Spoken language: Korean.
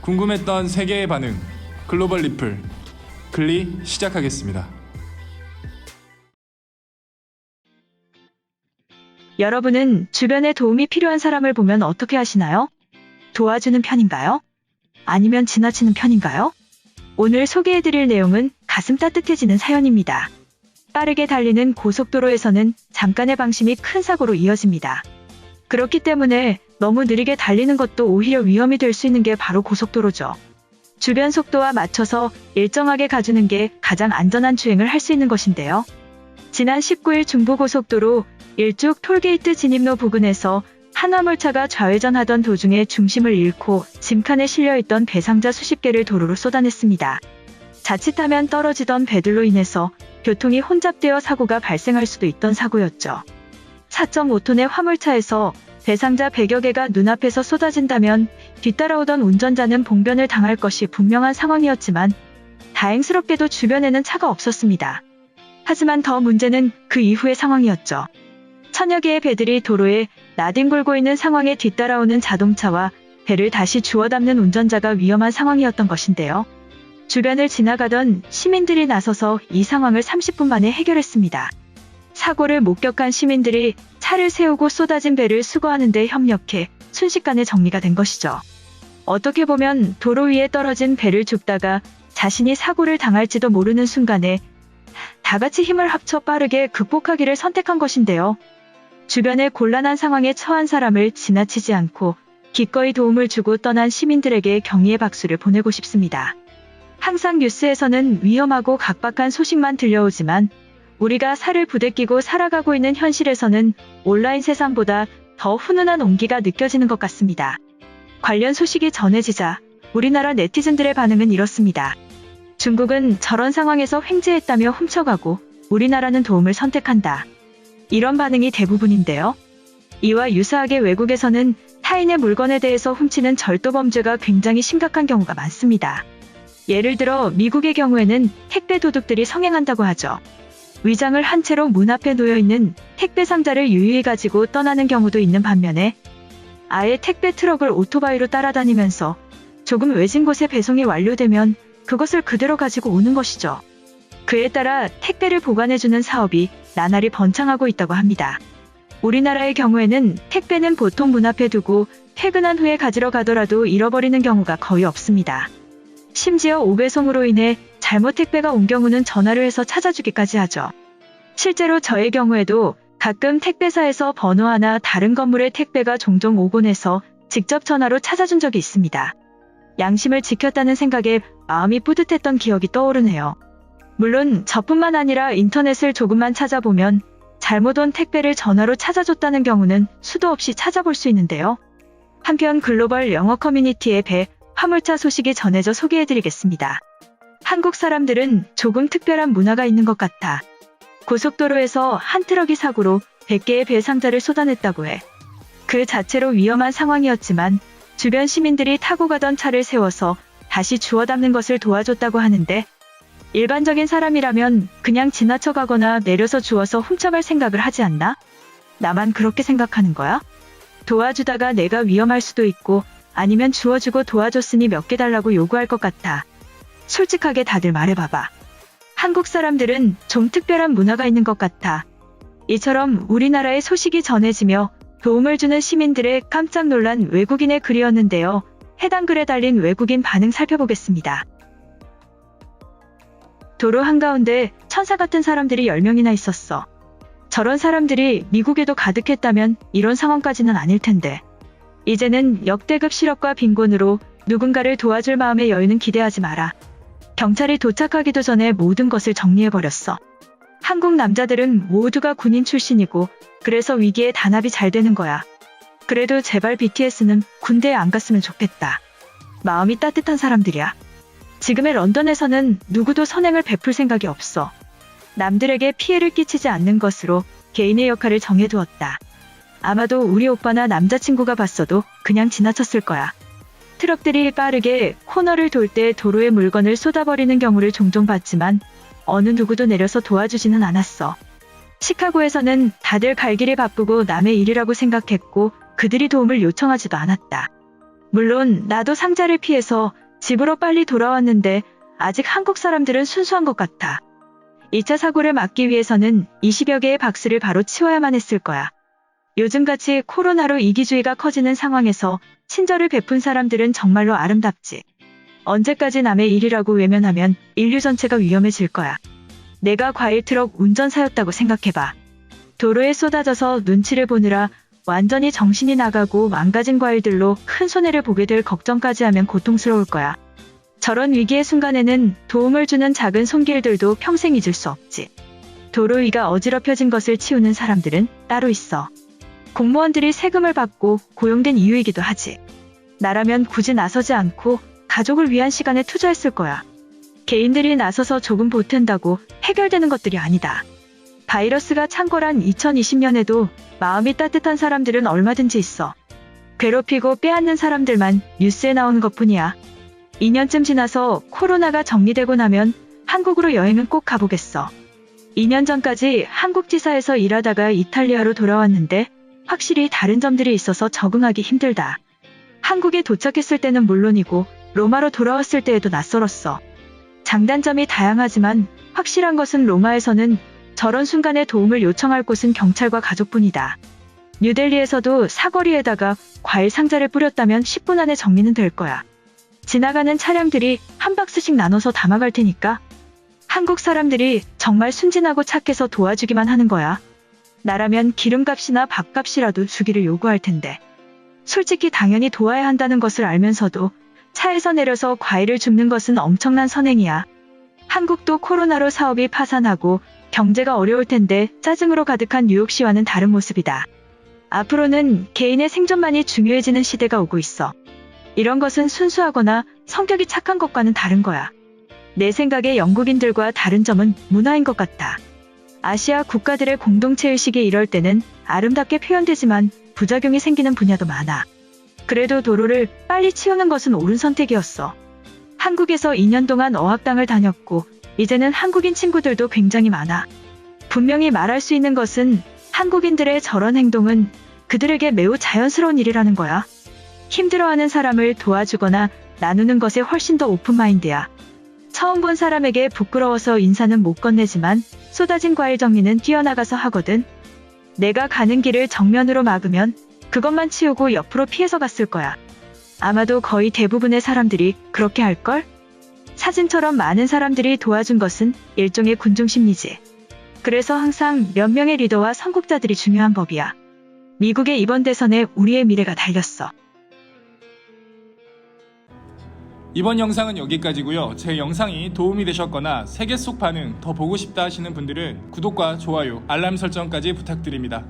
궁금했던 세계의 반응, 글로벌 리플, 글리 시작하겠습니다. 여러분은 주변에 도움이 필요한 사람을 보면 어떻게 하시나요? 도와주는 편인가요? 아니면 지나치는 편인가요? 오늘 소개해드릴 내용은 가슴 따뜻해지는 사연입니다. 빠르게 달리는 고속도로에서는 잠깐의 방심이 큰 사고로 이어집니다. 그렇기 때문에 너무 느리게 달리는 것도 오히려 위험이 될 수 있는 게 바로 고속도로죠. 주변 속도와 맞춰서 일정하게 가주는 게 가장 안전한 주행을 할 수 있는 것인데요. 지난 19일 중부고속도로 일죽 톨게이트 진입로 부근에서 한 화물차가 좌회전하던 도중에 중심을 잃고 짐칸에 실려있던 배상자 수십 개를 도로로 쏟아냈습니다. 자칫하면 떨어지던 배들로 인해서 교통이 혼잡되어 사고가 발생할 수도 있던 사고였죠. 4.5톤의 화물차에서 배상자 100여 개가 눈앞에서 쏟아진다면 뒤따라오던 운전자는 봉변을 당할 것이 분명한 상황이었지만 다행스럽게도 주변에는 차가 없었습니다. 하지만 더 문제는 그 이후의 상황이었죠. 천여 개의 배들이 도로에 나뒹굴고 있는 상황에 뒤따라오는 자동차와 배를 다시 주워 담는 운전자가 위험한 상황이었던 것인데요. 주변을 지나가던 시민들이 나서서 이 상황을 30분 만에 해결했습니다. 사고를 목격한 시민들이 차를 세우고 쏟아진 배를 수거하는 데 협력해 순식간에 정리가 된 것이죠. 어떻게 보면 도로 위에 떨어진 배를 줍다가 자신이 사고를 당할지도 모르는 순간에 다 같이 힘을 합쳐 빠르게 극복하기를 선택한 것인데요. 주변의 곤란한 상황에 처한 사람을 지나치지 않고 기꺼이 도움을 주고 떠난 시민들에게 경의의 박수를 보내고 싶습니다. 항상 뉴스에서는 위험하고 각박한 소식만 들려오지만 우리가 살을 부대끼고 살아가고 있는 현실에서는 온라인 세상보다 더 훈훈한 온기가 느껴지는 것 같습니다. 관련 소식이 전해지자 우리나라 네티즌들의 반응은 이렇습니다. 중국은 저런 상황에서 횡재했다며 훔쳐가고 우리나라는 도움을 선택한다. 이런 반응이 대부분인데요. 이와 유사하게 외국에서는 타인의 물건에 대해서 훔치는 절도범죄가 굉장히 심각한 경우가 많습니다. 예를 들어 미국의 경우에는 택배 도둑들이 성행한다고 하죠. 위장을 한 채로 문 앞에 놓여있는 택배 상자를 유유히 가지고 떠나는 경우도 있는 반면에 아예 택배 트럭을 오토바이로 따라다니면서 조금 외진 곳에 배송이 완료되면 그것을 그대로 가지고 오는 것이죠. 그에 따라 택배를 보관해주는 사업이 나날이 번창하고 있다고 합니다. 우리나라의 경우에는 택배는 보통 문 앞에 두고 퇴근한 후에 가지러 가더라도 잃어버리는 경우가 거의 없습니다. 심지어 오배송으로 인해 잘못 택배가 온 경우는 전화를 해서 찾아주기까지 하죠. 실제로 저의 경우에도 가끔 택배사에서 번호 하나 다른 건물의 택배가 종종 오곤 해서 직접 전화로 찾아준 적이 있습니다. 양심을 지켰다는 생각에 마음이 뿌듯했던 기억이 떠오르네요. 물론 저뿐만 아니라 인터넷을 조금만 찾아보면 잘못 온 택배를 전화로 찾아줬다는 경우는 수도 없이 찾아볼 수 있는데요. 한편 글로벌 영어 커뮤니티 앱에 화물차 소식이 전해져 소개해드리겠습니다. 한국 사람들은 조금 특별한 문화가 있는 것 같아. 고속도로에서 한 트럭이 사고로 100개의 배 상자를 쏟아냈다고 해. 그 자체로 위험한 상황이었지만 주변 시민들이 타고 가던 차를 세워서 다시 주워 담는 것을 도와줬다고 하는데 일반적인 사람이라면 그냥 지나쳐 가거나 내려서 주워서 훔쳐갈 생각을 하지 않나? 나만 그렇게 생각하는 거야? 도와주다가 내가 위험할 수도 있고 아니면 주워주고 도와줬으니 몇 개 달라고 요구할 것 같아. 솔직하게 다들 말해봐봐. 한국 사람들은 좀 특별한 문화가 있는 것 같아. 이처럼 우리나라의 소식이 전해지며 도움을 주는 시민들의 깜짝 놀란 외국인의 글이었는데요. 해당 글에 달린 외국인 반응 살펴보겠습니다. 도로 한가운데 천사 같은 사람들이 10명이나 있었어. 저런 사람들이 미국에도 가득했다면 이런 상황까지는 아닐 텐데. 이제는 역대급 실업과 빈곤으로 누군가를 도와줄 마음의 여유는 기대하지 마라. 경찰이 도착하기도 전에 모든 것을 정리해버렸어. 한국 남자들은 모두가 군인 출신이고 그래서 위기에 단합이 잘 되는 거야. 그래도 제발 BTS는 군대에 안 갔으면 좋겠다. 마음이 따뜻한 사람들이야. 지금의 런던에서는 누구도 선행을 베풀 생각이 없어. 남들에게 피해를 끼치지 않는 것으로 개인의 역할을 정해두었다. 아마도 우리 오빠나 남자친구가 봤어도 그냥 지나쳤을 거야. 트럭들이 빠르게 코너를 돌 때 도로에 물건을 쏟아버리는 경우를 종종 봤지만 어느 누구도 내려서 도와주지는 않았어. 시카고에서는 다들 갈 길이 바쁘고 남의 일이라고 생각했고 그들이 도움을 요청하지도 않았다. 물론 나도 상자를 피해서 집으로 빨리 돌아왔는데 아직 한국 사람들은 순수한 것 같아. 2차 사고를 막기 위해서는 20여 개의 박스를 바로 치워야만 했을 거야. 요즘같이 코로나로 이기주의가 커지는 상황에서 친절을 베푼 사람들은 정말로 아름답지. 언제까지 남의 일이라고 외면하면 인류 전체가 위험해질 거야. 내가 과일 트럭 운전사였다고 생각해봐. 도로에 쏟아져서 눈치를 보느라 완전히 정신이 나가고 망가진 과일들로 큰 손해를 보게 될 걱정까지 하면 고통스러울 거야. 저런 위기의 순간에는 도움을 주는 작은 손길들도 평생 잊을 수 없지. 도로 위가 어지럽혀진 것을 치우는 사람들은 따로 있어. 공무원들이 세금을 받고 고용된 이유이기도 하지. 나라면 굳이 나서지 않고 가족을 위한 시간에 투자했을 거야. 개인들이 나서서 조금 보탠다고 해결되는 것들이 아니다. 바이러스가 창궐한 2020년에도 마음이 따뜻한 사람들은 얼마든지 있어. 괴롭히고 빼앗는 사람들만 뉴스에 나오는 것뿐이야. 2년쯤 지나서 코로나가 정리되고 나면 한국으로 여행은 꼭 가보겠어. 2년 전까지 한국 지사에서 일하다가 이탈리아로 돌아왔는데 확실히 다른 점들이 있어서 적응하기 힘들다. 한국에 도착했을 때는 물론이고 로마로 돌아왔을 때에도 낯설었어. 장단점이 다양하지만 확실한 것은 로마에서는 저런 순간에 도움을 요청할 곳은 경찰과 가족뿐이다. 뉴델리에서도 사거리에다가 과일 상자를 뿌렸다면 10분 안에 정리는 될 거야. 지나가는 차량들이 한 박스씩 나눠서 담아갈 테니까. 한국 사람들이 정말 순진하고 착해서 도와주기만 하는 거야. 나라면 기름값이나 밥값이라도 주기를 요구할 텐데. 솔직히 당연히 도와야 한다는 것을 알면서도 차에서 내려서 과일을 줍는 것은 엄청난 선행이야. 한국도 코로나로 사업이 파산하고 경제가 어려울 텐데 짜증으로 가득한 뉴욕시와는 다른 모습이다. 앞으로는 개인의 생존만이 중요해지는 시대가 오고 있어. 이런 것은 순수하거나 성격이 착한 것과는 다른 거야. 내 생각에 영국인들과 다른 점은 문화인 것 같아. 아시아 국가들의 공동체의식이 이럴 때는 아름답게 표현되지만 부작용이 생기는 분야도 많아. 그래도 도로를 빨리 치우는 것은 옳은 선택이었어. 한국에서 2년 동안 어학당을 다녔고 이제는 한국인 친구들도 굉장히 많아. 분명히 말할 수 있는 것은 한국인들의 저런 행동은 그들에게 매우 자연스러운 일이라는 거야. 힘들어하는 사람을 도와주거나 나누는 것에 훨씬 더 오픈마인드야. 처음 본 사람에게 부끄러워서 인사는 못 건네지만 쏟아진 과일 정리는 뛰어나가서 하거든. 내가 가는 길을 정면으로 막으면 그것만 치우고 옆으로 피해서 갔을 거야. 아마도 거의 대부분의 사람들이 그렇게 할걸? 사진처럼 많은 사람들이 도와준 것은 일종의 군중 심리지. 그래서 항상 몇 명의 리더와 선국자들이 중요한 법이야. 미국의 이번 대선에 우리의 미래가 달렸어. 이번 영상은 여기까지고요. 제 영상이 도움이 되셨거나 세계 속 반응 더 보고 싶다 하시는 분들은 구독과 좋아요, 알람 설정까지 부탁드립니다.